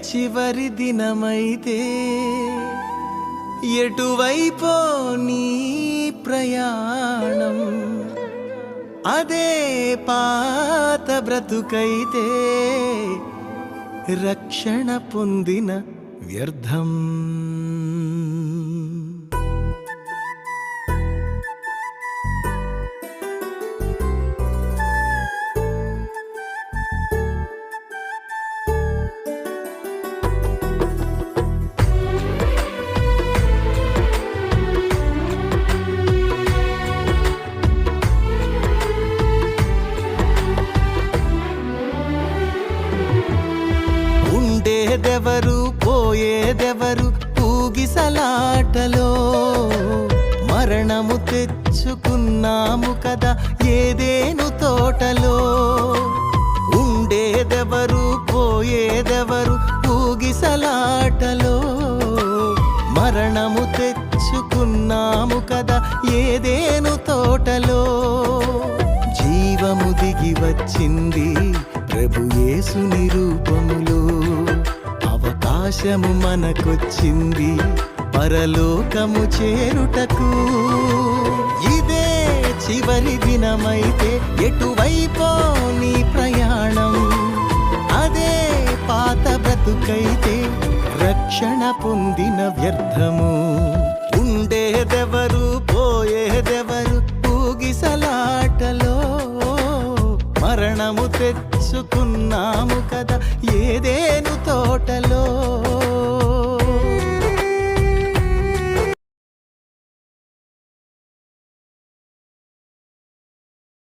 చివరి దినమైతే ఎటువైపో నీ ప్రయాణం, అదే పాత బ్రతుకైతే రక్షణ పొందిన వ్యర్థం. ఉండేదెవరు పోయేదెవరు ఊగిసలాటలో, మరణము తెచ్చుకున్నాము కదా ఏదేను తోటలో. ఉండేదెవరు పోయేదెవరు ఊగిసలాటలో, మరణము తెచ్చుకున్నాము కదా ఏదేను తోటలో. జీవము దిగి వచ్చింది ప్రభు యేసుని రూపములో, అవకాశము మనకొచ్చింది పరలోకము చేరుటకు. ఇదే చివరి దినమైతే ఎటువైపో నీ ప్రయాణం, అదే పాత బ్రతుకైతే రక్షణ పొందిన వ్యర్థము. ఉండేదెవరు పోయేదెవరు ఊగిసలాటలో, మరణము తెచ్చుకున్నాము కదా ఏదేను తోటలో.